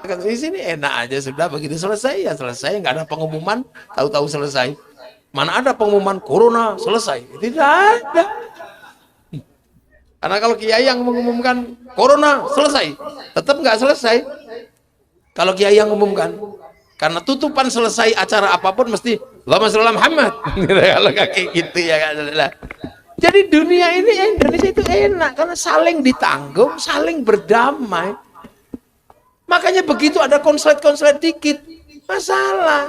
Di sini enak aja sudah, begitu selesai ya selesai, nggak ada pengumuman, tahu-tahu selesai. Mana ada pengumuman corona selesai? Tidak ada. Karena kalau kiai yang mengumumkan corona selesai, tetap nggak selesai. Kalau kiai yang mengumumkan, karena tutupan selesai acara apapun mesti Allahumma sholli ala Muhammad. Kalau kayak gitu ya kan. Jadi dunia ini Indonesia itu enak karena saling ditanggung, saling berdamai. Makanya begitu ada konslet-konslet dikit, masalah.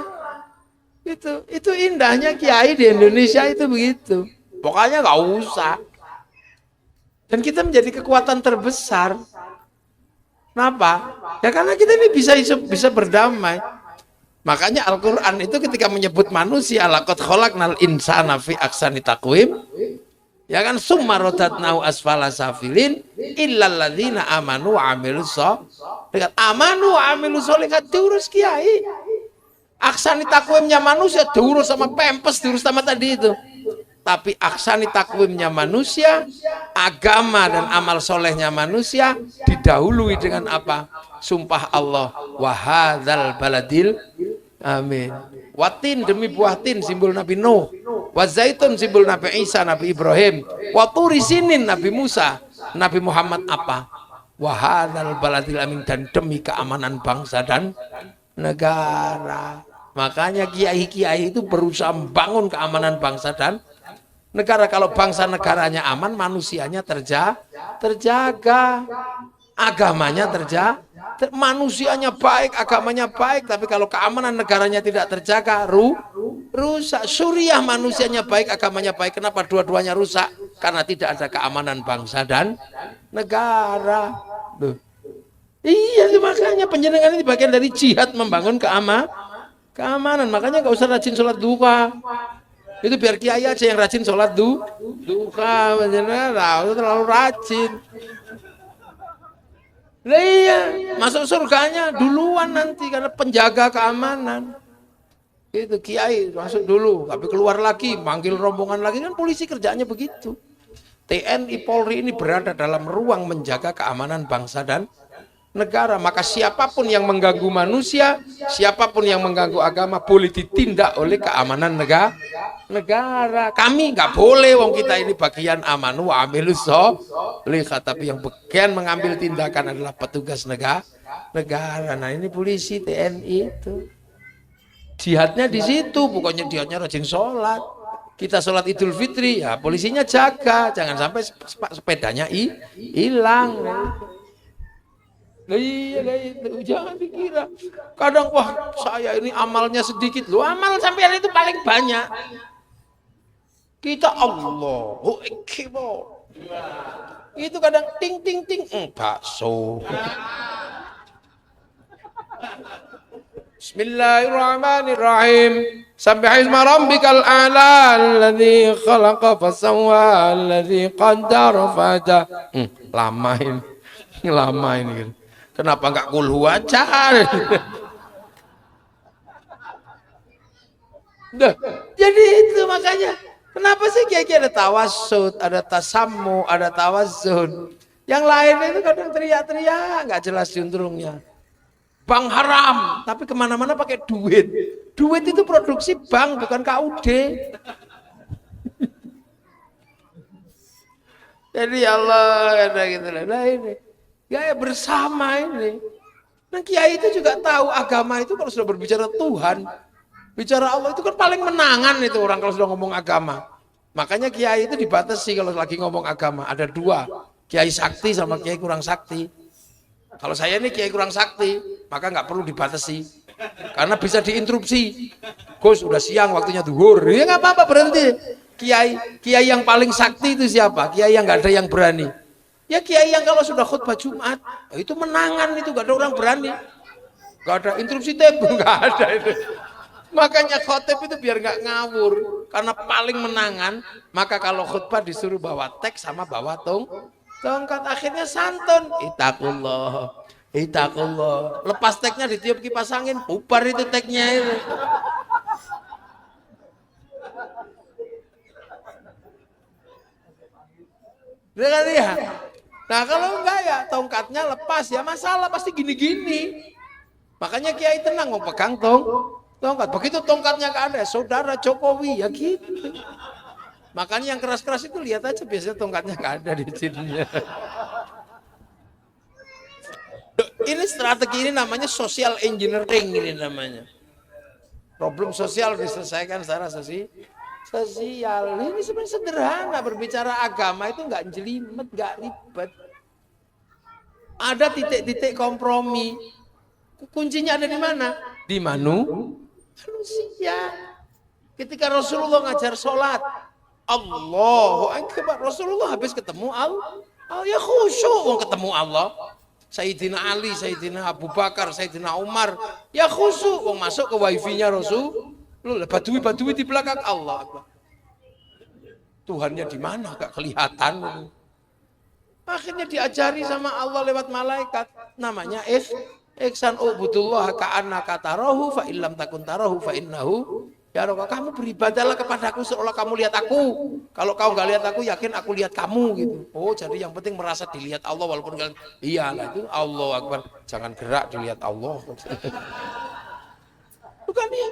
Itu indahnya kiai di Indonesia itu begitu. Pokoknya nggak usah. Dan kita menjadi kekuatan terbesar. Kenapa? Ya karena kita ini bisa berdamai. Makanya Al-Quran itu ketika menyebut manusia, laqad khalaqnal insana fi ahsani taqwim, ya kan, summa radatnahu asfala safilin illal ladzina amanu wa amilus sholihat. Amanu wa amilus sholihat diurus kiai. Ahsani takwimnya manusia diurus sama pempes, diurus sama tadi itu. Tapi ahsani takwimnya manusia, agama dan amal solehnya manusia didahului dengan apa? Sumpah Allah, wahadzal baladil amin. Watin demi buah tin simbol Nabi Nuh, wazaitun simbol Nabi Isa, Nabi Ibrahim, waturi sinin Nabi Musa, Nabi Muhammad apa? Wahadzal baladil amin, dan demi keamanan bangsa dan negara. Makanya kiai-kiai itu berusaha membangun keamanan bangsa dan negara. Kalau bangsa negaranya aman, manusianya terjaga, agamanya manusianya baik, agamanya baik. Tapi kalau keamanan negaranya tidak terjaga, rusak. Suriah manusianya baik, agamanya baik. Kenapa dua-duanya rusak? Karena tidak ada keamanan bangsa dan negara. Duh. Iya, makanya penjenengan ini bagian dari jihad membangun keamanan. Makanya nggak usah rajin sholat duha. Itu biar kiai aja yang rajin sholat duha, terlalu rajin. Lah iya, masuk surganya duluan nanti karena penjaga keamanan. Itu kiai masuk dulu, tapi keluar lagi, manggil rombongan lagi, kan polisi kerjanya begitu. TNI Polri ini berada dalam ruang menjaga keamanan bangsa dan negara. Maka siapapun yang mengganggu manusia, siapapun yang mengganggu agama boleh ditindak oleh keamanan negara. Kami nggak boleh, wong kita ini bagian amanu wa amilus sholihat, tapi yang bagian mengambil tindakan adalah petugas negara. Nah ini polisi, TNI itu jihadnya di situ, bukannya jihadnya rajin sholat. Kita sholat Idul Fitri, ya polisinya jaga, jangan sampai sepedanya hilang. Iya, itu jangan dikira. Kadang wah saya ini amalnya sedikit, loh amal sampean itu paling banyak. Kita Allahu Akbar. Itu kadang ting ting ting, bakso. Bismillahirrahmanirrahim. Sabbihisma rabbikal a'la alladzi khalaqa fasawwa alladzi qaddara fahada. Lama ini. Kenapa enggak kulhu aja? Jadi itu makanya kenapa sih kiai-kiai ada tawassut, ada tasammu, ada tawazzun. Yang lain itu kadang teriak-teriak nggak jelas juntrungnya. Bank haram, tapi kemana-mana pakai duit. Duit itu produksi bank, bukan KUD. Jadi Allah kata gitu lah. Nah ini gaya bersama ini. Nah kiai itu juga tahu agama itu kalau sudah berbicara Tuhan, bicara Allah itu kan paling menangan itu orang kalau sudah ngomong agama. Makanya kiai itu dibatasi kalau lagi ngomong agama. Ada dua, kiai sakti sama kiai kurang sakti. Kalau saya ini kiai kurang sakti, maka nggak perlu dibatasi, karena bisa diinterupsi. Gus, udah siang waktunya zuhur, ya nggak apa-apa berhenti. Kiai yang paling sakti itu siapa? Kiai yang nggak ada yang berani. Ya kiai yang kalau sudah khutbah Jumat, itu menangan itu, nggak ada orang berani, nggak ada interupsi tape, nggak ada itu. Makanya khotib itu biar nggak ngawur, karena paling menangan. Maka kalau khutbah disuruh bawa teks sama bawa tongkat, akhirnya santun. Itakullah. Lepas teknya ditiup kipas angin, bubar itu teknya itu. Ya. Nah kalau enggak ya tongkatnya lepas ya masalah pasti gini-gini. Makanya kiai tenang mau pegang tongkat. Begitu tongkatnya nggak ada, saudara Jokowi ya gitu. Makanya yang keras-keras itu lihat aja biasanya tongkatnya nggak ada di sini. Ini strategi, ini namanya social engineering, ini namanya. Problem sosial diselesaikan secara sosial. Ini sebenarnya sederhana, berbicara agama itu nggak jelimet, nggak ribet. Ada titik-titik kompromi. Kuncinya ada di mana? Di manusia. Ketika Rasulullah ngajar sholat, Allahu Akbar, Rasulullah habis ketemu Allah, ya khusyuk ketemu Allah. Sayyidina Ali, Sayyidina Abu Bakar, Sayyidina Umar, ya khusyuk masuk ke wifi-nya Rasulullah. Badui di belakang Allah. Tuhannya di mana? Gak kelihatan. Akhirnya diajari sama Allah lewat malaikat, namanya ihsan ubudullah ka'annaka tarahu fa illam takun tarahu fa innahu ya roh. Kamu beribadahlah kepadaku seolah kamu lihat aku. Kalau kau nggak lihat aku, yakin aku lihat kamu gitu. Oh, jadi yang penting merasa dilihat Allah walaupun kalian iyalah itu Allah Akbar. Jangan gerak dilihat Allah. Bukan dia.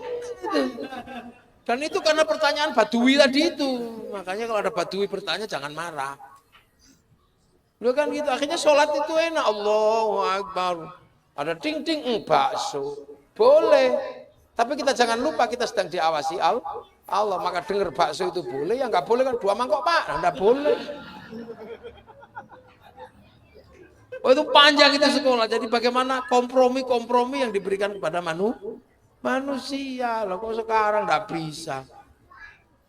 Dan itu karena pertanyaan badui tadi itu. Makanya kalau ada badui bertanya jangan marah. Lu kan gitu, akhirnya sholat itu enak, Allahu Akbar. Ada ding-ding, bakso. Boleh. Tapi kita jangan lupa kita sedang diawasi Allah. Maka dengar bakso itu boleh, yang nggak boleh kan 2 mangkok Pak, nggak boleh. Oh itu panjang itu sekolah. Jadi bagaimana kompromi yang diberikan kepada manusia. Loh kok sekarang nggak bisa.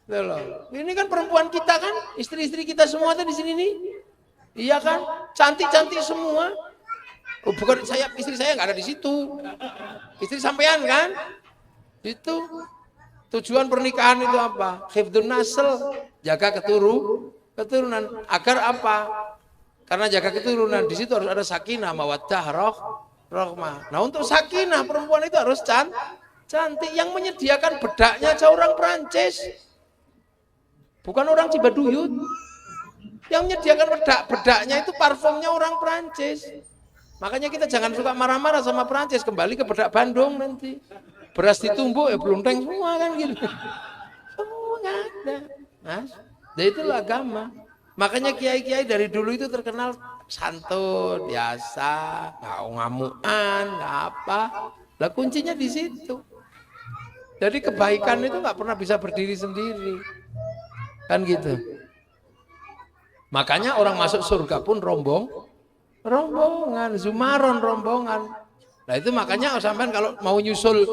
Loh. Ini kan perempuan kita kan, istri-istri kita semua tuh di sini nih. Iya kan, cantik-cantik semua. Oh, bukan istri saya nggak ada di situ. Istri sampean kan? Itu tujuan pernikahan itu apa? Hifdzun nasl, jaga keturunan. Agar apa? Karena jaga keturunan di situ harus ada sakinah, mawaddah, rahmah. Nah untuk sakinah perempuan itu harus cantik. Yang menyediakan bedaknya aja orang Perancis, bukan orang Cibaduyut. Yang menyediakan bedaknya itu parfumnya orang Perancis. Makanya kita jangan suka marah-marah sama Perancis, kembali ke bedak Bandung nanti. Beras ditumbuk ya belunteng semua kan gitu. Semua nggak ada. Mas, jadi itu agama. Makanya kiai-kiai dari dulu itu terkenal santun, biasa, nggak ngamuan, nggak apa. Lah kuncinya di situ. Jadi kebaikan itu nggak pernah bisa berdiri sendiri, kan gitu. Makanya orang masuk surga pun rombongan, zumaron rombongan. Nah itu makanya sampean kalau mau nyusul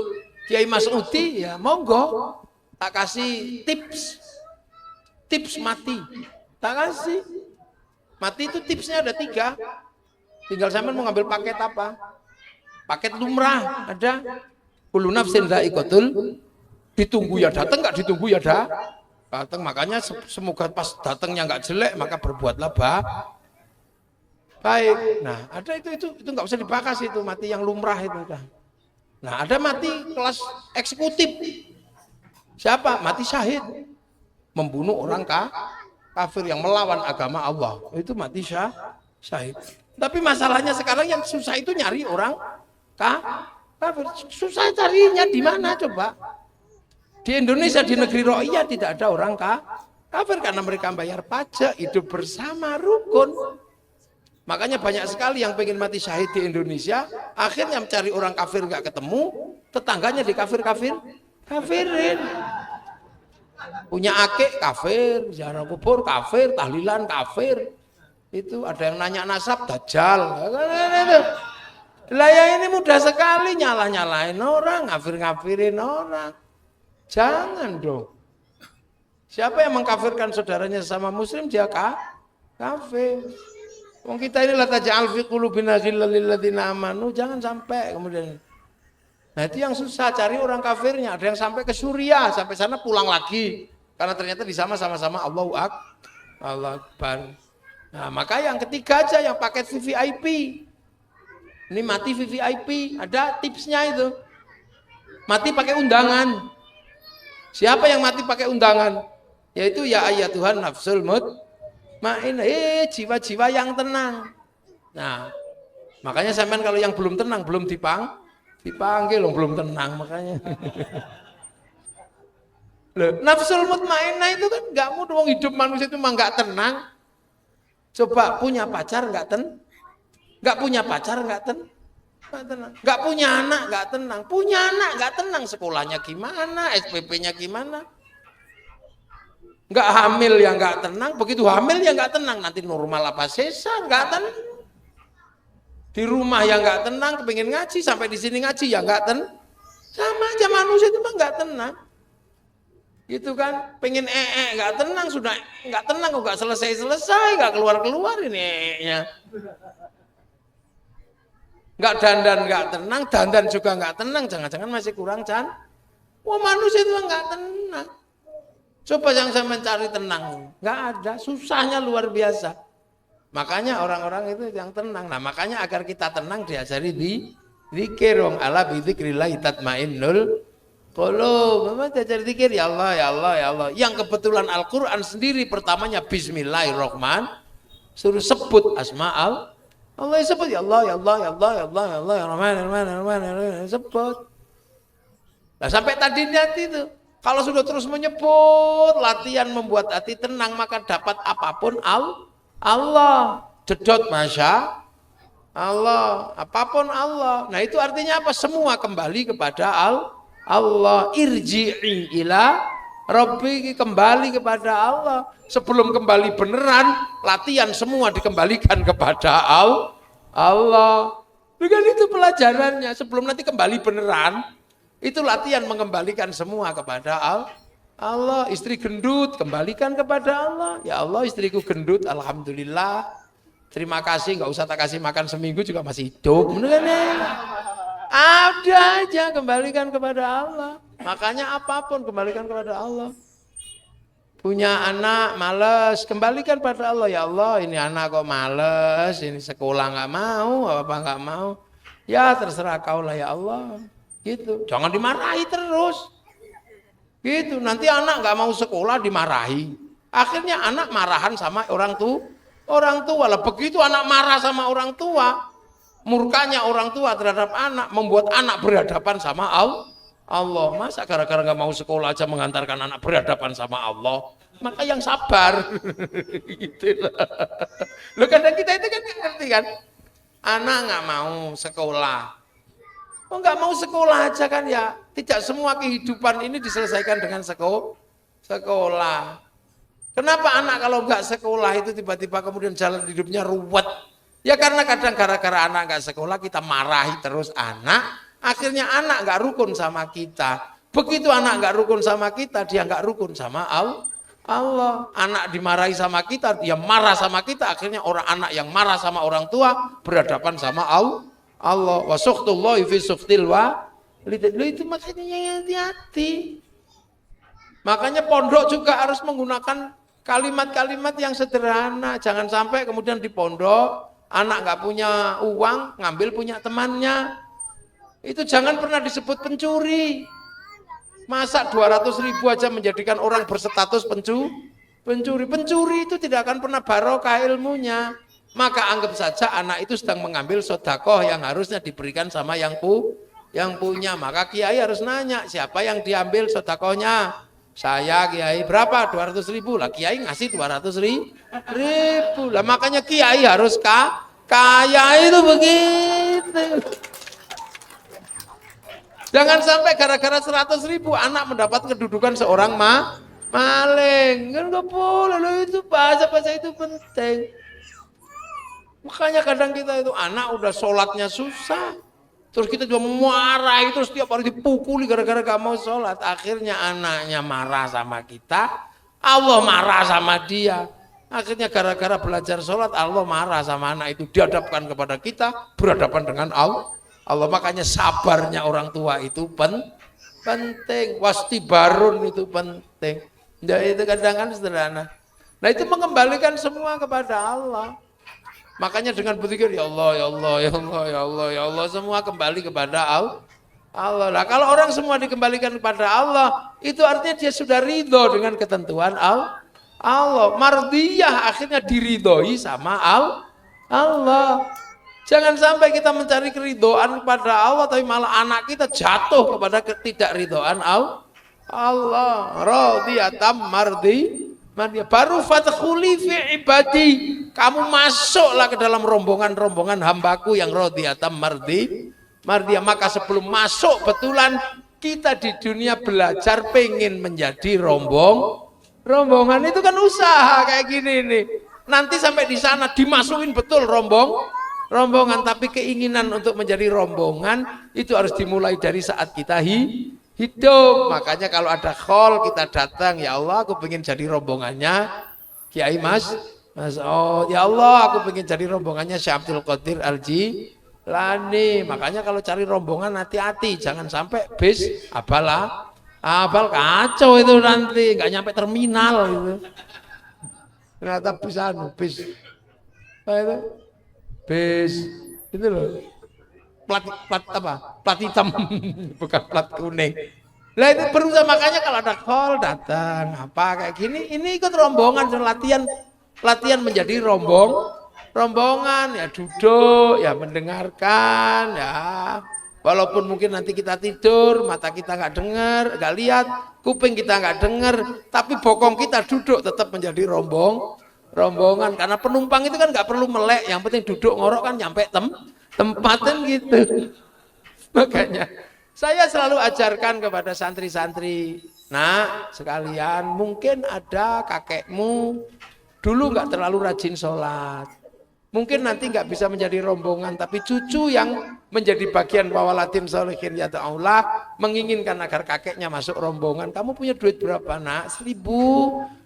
Kiai Mas'udi ya monggo, tak kasih tips mati, tak kasih. Mati itu tipsnya ada 3. Tinggal sampean mau ngambil paket apa? Paket lumrah ada. Kullu nafsin dha'iqatul, ditunggu ya datang, nggak ditunggu ya datang. Makanya semoga pas datangnya nggak jelek, maka berbuatlah baik. Nah, ada itu nggak usah dibahas itu mati yang lumrah itu udah. Nah, ada mati kelas eksekutif. Siapa? Mati syahid. Membunuh orang kafir yang melawan agama Allah. Itu mati syahid. Tapi masalahnya sekarang yang susah itu nyari orang kafir. Susah carinya di mana coba? Di Indonesia, di negeri Ro'iyah tidak ada orang kafir karena mereka bayar pajak, hidup bersama, rukun. Makanya banyak sekali yang pengen mati syahid di Indonesia, akhirnya mencari orang kafir nggak ketemu, tetangganya di kafirin. Punya akik kafir, ziarah kubur kafir, tahlilan kafir. Itu ada yang nanya nasab, dajjal. Lah ya ini mudah sekali nyalahin orang, ngafirin orang. Jangan dong. Siapa yang mengkafirkan saudaranya sesama muslim, dia kafir. Wong kita ini la taj'al fi qulubina ghillal lil ladzina amanu, jangan sampai kemudian. Nah itu yang susah, cari orang kafirnya. Ada yang sampai ke Suriah, sampai sana pulang lagi. Karena ternyata di sama-sama Allahu Akbar. Nah maka yang ketiga aja yang paket VVIP. Ini mati VVIP, ada tipsnya itu. Mati pakai undangan. Siapa yang mati pakai undangan? Yaitu ya ayyatuhan nafsul mutmainnah, jiwa-jiwa yang tenang. Nah, makanya sampean kalau yang belum tenang, belum Dipanggil loh, belum tenang makanya. Loh, nafsul mutmainnah itu kan nggak mau dong, hidup manusia itu memang nggak tenang. Coba punya pacar nggak punya pacar nggak tenang, nggak punya anak nggak tenang, punya anak nggak tenang, sekolahnya gimana, SPP-nya gimana, nggak hamil ya nggak tenang, begitu hamil ya nggak tenang, nanti normal apa sesar nggak tenang. Di rumah ya nggak tenang, kepingin ngaji sampai di sini ngaji ya nggak tenang, sama aja manusia itu mah nggak tenang, gitu kan? Pengen nggak tenang, sudah nggak tenang kok nggak selesai nggak keluar ini nya, nggak dandan nggak tenang, dandan juga nggak tenang, jangan-jangan masih kurang wah manusia itu nggak tenang. Coba yang saya mencari tenang, nggak ada, susahnya luar biasa. Makanya orang-orang itu yang tenang. Nah makanya agar kita tenang diajari di zikir. Wong ala bi dzikrillah tatmainnul qulub. Memang diajari zikir ya Allah ya Allah ya Allah. Yang kebetulan Al-Qur'an sendiri pertamanya bismillahirrahmanirrahim. Suruh sebut asma'al. Allah sebut ya Allah ya Allah ya Allah ya Allah ya Allah ya Rahman ya Rahman ya Rahman ya Rahman, sebut. Nah sampai tadi niat itu. Kalau sudah terus menyebut, latihan membuat hati tenang, maka dapat apapun Allah, jedot masya Allah, apapun Allah. Nah itu artinya apa? Semua kembali kepada Allah. Irji'i ila Rabbiki, kembali kepada Allah. Sebelum kembali beneran, latihan semua dikembalikan kepada Allah. Bukan itu pelajarannya. Sebelum nanti kembali beneran, itu latihan mengembalikan semua kepada Allah. Istri gendut, kembalikan kepada Allah. Ya Allah, istriku gendut, alhamdulillah. Terima kasih, nggak usah tak kasih makan seminggu juga masih hidup. Bener kan? Ada aja, kembalikan kepada Allah. Makanya apapun kembalikan kepada Allah. Punya anak males, kembalikan pada Allah. Ya Allah, ini anak kok males, ini sekolah nggak mau, apa nggak mau. Ya terserah kau lah ya Allah. Gitu, jangan dimarahi terus. Gitu, nanti anak nggak mau sekolah dimarahi. Akhirnya anak marahan sama orang tua lah. Begitu anak marah sama orang tua, murkanya orang tua terhadap anak membuat anak berhadapan sama Allah. Masa gara-gara nggak mau sekolah aja mengantarkan anak berhadapan sama Allah? Maka yang sabar. Gitu lah. Loh kadang kita itu kan ngerti kan? Anak nggak mau sekolah. Oh nggak mau sekolah aja kan ya, tidak semua kehidupan ini diselesaikan dengan sekolah. Kenapa anak kalau nggak sekolah itu tiba-tiba kemudian jalan hidupnya ruwet? Ya karena kadang gara-gara anak nggak sekolah kita marahi terus anak, akhirnya anak nggak rukun sama kita. Begitu anak nggak rukun sama kita, dia nggak rukun sama Allah. Anak dimarahi sama kita, dia marah sama kita, akhirnya orang anak yang marah sama orang tua berhadapan sama Allah. Wa sukhtullahi fi sukhtil itu makanya hati-hati. Makanya pondok juga harus menggunakan kalimat-kalimat yang sederhana. Jangan sampai kemudian di pondok anak nggak punya uang, ngambil punya temannya. Itu jangan pernah disebut pencuri. Masa 200.000 aja menjadikan orang berstatus pencuri. Pencuri itu tidak akan pernah barokah ilmunya. Maka anggap saja anak itu sedang mengambil sedekah yang harusnya diberikan sama yang punya. Maka kiai harus nanya, siapa yang diambil sedekahnya? Saya kiai, berapa? 200.000 lah, kiai ngasih 200.000 lah. Makanya kiai harus kaya itu begitu. Jangan sampai gara-gara 100.000 anak mendapat kedudukan seorang maling. Kan nggak boleh, itu bahasa itu penting. Makanya kadang kita itu anak udah sholatnya susah, terus kita juga marahi terus setiap hari dipukuli gara-gara gak mau sholat. Akhirnya anaknya marah sama kita, Allah marah sama dia. Akhirnya gara-gara belajar sholat Allah marah sama anak itu, dihadapkan kepada kita berhadapan dengan Allah. Makanya sabarnya orang tua itu penting, wastibarun itu penting. Jadi itu kadang kan sederhana. Nah itu mengembalikan semua kepada Allah. Makanya dengan berzikir ya Allah ya Allah ya Allah ya Allah ya Allah, semua kembali kepada Allah. Nah kalau orang semua dikembalikan kepada Allah, itu artinya dia sudah ridho dengan ketentuan Allah. Mardiyah, akhirnya diridhoi sama Allah. Jangan sampai kita mencari keridhaan kepada Allah tapi malah anak kita jatuh kepada ketidakridhaan Allah. Radhiyatam mardi. Baru fadkhuli fi ibadi. Kamu masuklah ke dalam rombongan-rombongan hambaku yang radhiyatam mardi. Maka sebelum masuk betulan kita di dunia belajar pengen menjadi rombongan itu kan usaha kayak gini nih. Nanti sampai di sana dimasukin betul rombongan, tapi keinginan untuk menjadi rombongan itu harus dimulai dari saat kita hidup. Makanya kalau ada khol kita datang, ya Allah aku pengen jadi rombongannya Kiai Mas oh ya Allah aku pengen jadi rombongannya Syekh Abdul Qadir Al-Jilani. Makanya kalau cari rombongan hati-hati, jangan sampai bis abal kacau itu nanti nggak nyampe terminal gitu. Ternyata bis itu loh plat hitam bukan plat kuning. Lah itu berusaha, makanya kalau ada call datang apa kayak gini, ini ikut rombongan, latihan menjadi rombongan ya, duduk ya, mendengarkan ya, walaupun mungkin nanti kita tidur, mata kita nggak dengar, nggak lihat, kuping kita nggak dengar, tapi bokong kita duduk tetap menjadi rombongan. Karena penumpang itu kan nggak perlu melek, yang penting duduk ngorok kan nyampe tempatin gitu. Makanya saya selalu ajarkan kepada santri-santri, nah sekalian, mungkin ada kakekmu dulu nggak terlalu rajin sholat, mungkin nanti nggak bisa menjadi rombongan, tapi cucu yang menjadi bagian wawalatin sholihin ya Allah menginginkan agar kakeknya masuk rombongan. Kamu punya duit berapa nak? 1.000,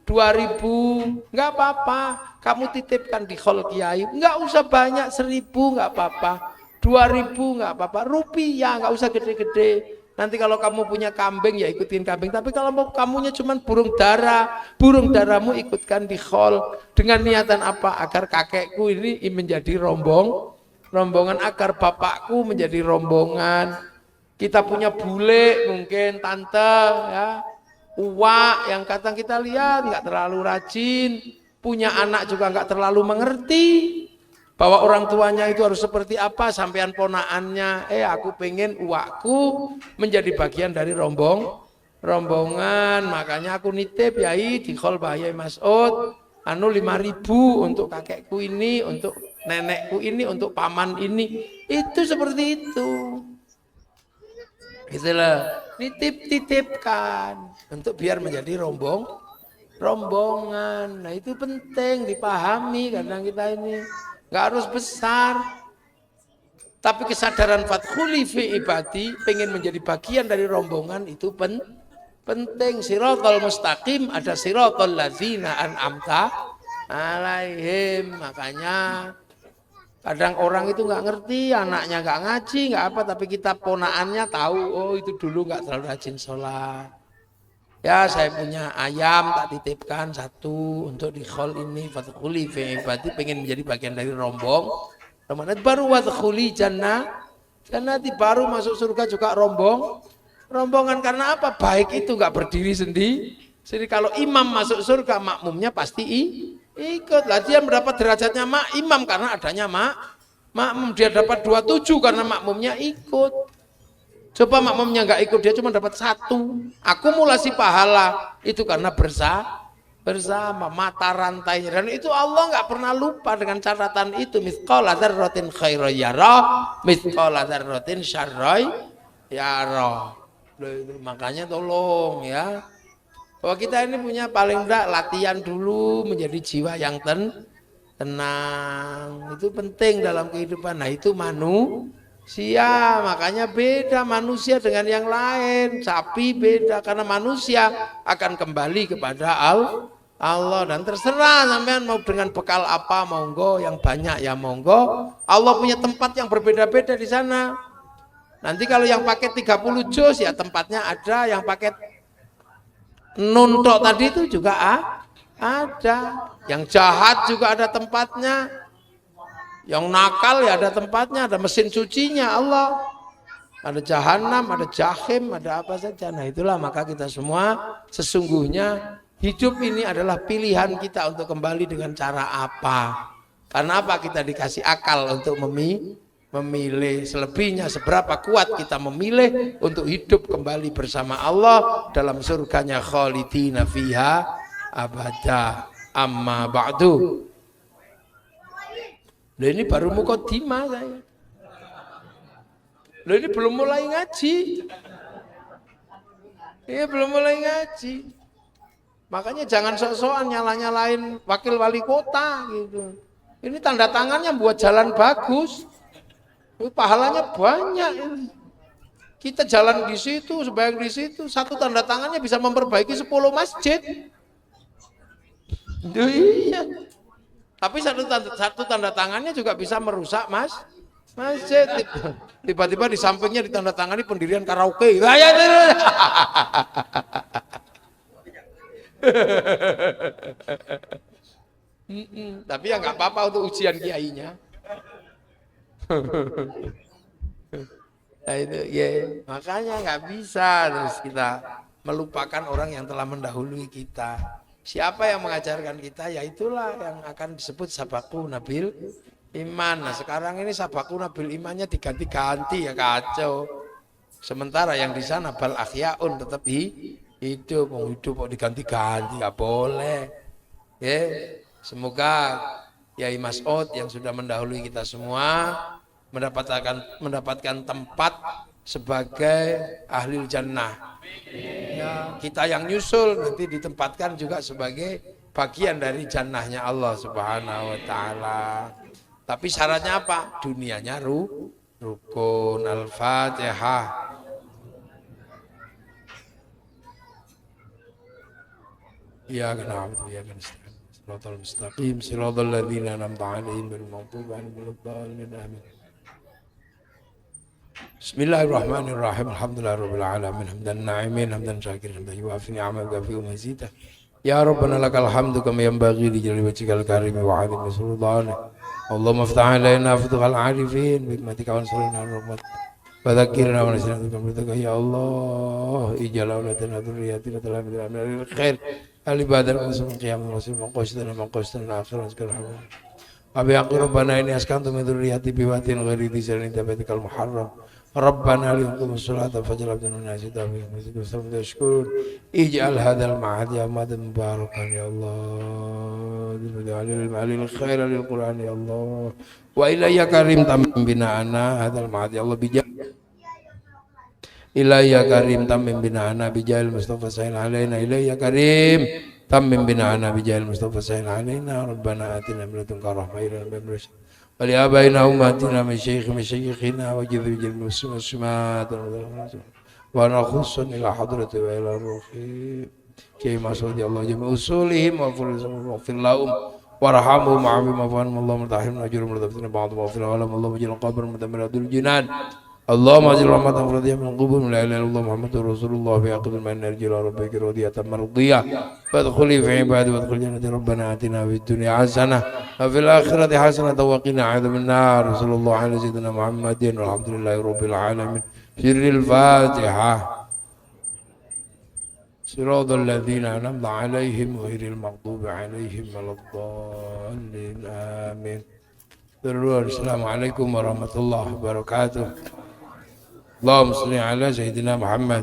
2.000, nggak apa-apa. Kamu titipkan di khol kiai, nggak usah banyak, 1.000 nggak apa-apa, 2.000 nggak apa-apa, rupiah nggak usah gede-gede. Nanti kalau kamu punya kambing ya ikutin kambing, tapi kalau mau kamunya cuma burung darahmu ikutkan di khol dengan niatan apa? Agar kakekku ini menjadi rombongan, agar bapakku menjadi rombongan. Kita punya bule mungkin tante ya, uwak yang kadang kita lihat nggak terlalu rajin, punya anak juga nggak terlalu mengerti bahwa orang tuanya itu harus seperti apa. Sampean ponaannya, aku pengen uakku menjadi bagian dari rombongan, makanya aku nitip yai di khol Bahaya Mas'ud 5.000 untuk kakekku ini, untuk nenekku ini, untuk paman ini. Itu seperti itu. Itulah titipkan untuk biar menjadi rombongan. Nah itu penting dipahami, kadang kita ini nggak harus besar, tapi kesadaran fadkhuli fi ibadi, pengen menjadi bagian dari rombongan itu penting. Siratal mustaqim, ada siratal ladzina an'amta alaihim. Makanya kadang orang itu nggak ngerti, anaknya nggak ngaji, nggak apa, tapi kita ponaannya tahu, oh itu dulu nggak terlalu rajin sholat. Ya saya punya ayam tak titipkan 1 untuk di khol ini, fadkhuli fi ibadi, pengen menjadi bagian dari rombongan. Baru wadkhuli jannati, baru masuk surga juga rombongan. Karena apa? Baik itu nggak berdiri sendiri. Jadi kalau imam masuk surga, makmumnya pasti ikut. Lah dia mendapat derajatnya imam karena adanya makmum. Dia dapat 27 karena makmumnya ikut. Coba makmumnya nggak ikut, dia cuma dapat 1. Akumulasi pahala itu karena bersama mata rantainya. Dan itu Allah nggak pernah lupa dengan catatan itu. Mithqala dzarratin khairan yarah, mithqala dzarratin syarran yarah. Makanya tolong ya, bahwa kita ini punya paling enggak latihan dulu menjadi jiwa yang tenang. Itu penting dalam kehidupan. Nah itu manusia, makanya beda manusia dengan yang lain. Sapi beda karena manusia akan kembali kepada Allah, dan terserah sampean mau dengan bekal apa, monggo, yang banyak ya monggo. Allah punya tempat yang berbeda-beda di sana. Nanti kalau yang paket 30 juz ya tempatnya ada, yang paket nuntok tadi itu juga ada. Yang jahat juga ada tempatnya. Yang nakal ya ada tempatnya, ada mesin cucinya Allah. Ada jahanam, ada jahim, ada apa saja. Nah itulah, maka kita semua sesungguhnya hidup ini adalah pilihan kita untuk kembali dengan cara apa. Karena apa? Kita dikasih akal untuk memilih. Selebihnya seberapa kuat kita memilih untuk hidup kembali bersama Allah dalam surganya khalidina fiha abada. Amma ba'du. Loh ini baru mukadimah saya. Loh ini belum mulai ngaji. Iya belum mulai ngaji. Makanya jangan sok-sokan nyala-nyalain wakil wali kota gitu. Ini tanda tangannya buat jalan bagus. Pahalanya banyak. Kita jalan di situ, sembahyang di situ, satu tanda tangannya bisa memperbaiki 10 masjid. Iya. Tapi satu tanda tangannya juga bisa merusak masjid. Tiba-tiba di sampingnya ditandatangani pendirian karaoke. Tapi ya nggak apa-apa untuk ujian kiainya. Nah itu ya makanya nggak bisa terus kita melupakan orang yang telah mendahului kita. Siapa yang mengajarkan kita? Ya itulah yang akan disebut sabaku nabil iman. Nah sekarang ini sabaku nabil imannya diganti-ganti ya kacau. Sementara yang di sana bal akhyaun tetap hidup kok diganti-ganti nggak boleh. Ya, semoga Yai Mas'ud yang sudah mendahului kita semua mendapatkan tempat sebagai ahli jannah. Ya, kita yang nyusul nanti ditempatkan juga sebagai bagian dari jannahnya Allah Subhanahu wa taala. Tapi syaratnya apa? Dunianya rukun. Al-Fatihah. Ya na'budu ya nasta'in. Shiratal mustaqim, shiratal ladzina an'amta 'alaihim ghairil maghdubi 'alaihim waladdallin. Amin. Bismillahirrahmanirrahim. Alhamdulillahirabbil alamin. Hamdan na'imin, hamdan syakirin, hamdan yuwafi ni'amahu wa yukafi mazidah. Ya Rabbana lakal hamdu kama yanbaghi li jalali wajhikal karim wa 'azimi sultanik. Allahumma iftah 'alaina futuhal 'arifin bi hikmatika wa ansurna rahmat. Wa dzakkirna wa nasina bi ya Allah, ij'al auladana dzurriyyatina talamidina min khair. Al-ibadah al-muslim qiyamul rasul maqasidana akhiran sekarang. Abi Rabbana ini askantu min dzurriyyati biwatin ghairi dzalin tabatikal muharram. Rabbana liyaqumus salata faj'al abdana nasita bi muslimin tashkur. Ij'al hadzal ma'ad ya madan mubarakan ya Allah. Dilil ma'alil khair lil Qur'an ya Allah. Wa ilayya karim tamim bina'ana hadzal ma'ad ya Allah bijah. Ilayya karim tamim bina'ana bijahil Mustafa sa'il alaina ilayya karim tamim bina'ana bijahil Mustafa sa'il alaina Rabbana atina min ladunka rahmatan wa barik wa li abaina ummatina min syayikhina wa jidhil muslimat wa nakhussun ila hadrati wa ila ruhi Kiai Mas'ud ya Allah jami usulihim wa fil lahum warhamhum ma'afim afan Allahumma tahim ajrum ladabtina ba'd wa fil alam Allahumma jil qabr mutamiradul jinan Allahumma ajil rahmatan radiyah min qubur la ilaha illallah Muhammadur Rasulullah fi aqbil man narjila rabbika radiyatan mardiyah fadkhuli fi ibadi wadkhul jannati rabbana atina fid dunya hasanah wa fil akhirati hasanah wa qina adzaban nar sallallahu alaihi sayyidina Muhammadin walhamdulillahi rabbil alamin sirril Fatihah siratal ladzina an'amta 'alaihim ghairil maghdubi 'alaihim waladdallin amin. Assalamualaikum warahmatullahi wabarakatuh. Allahumma shalli ala sayyidina Muhammad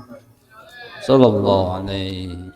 sallallahu alaihi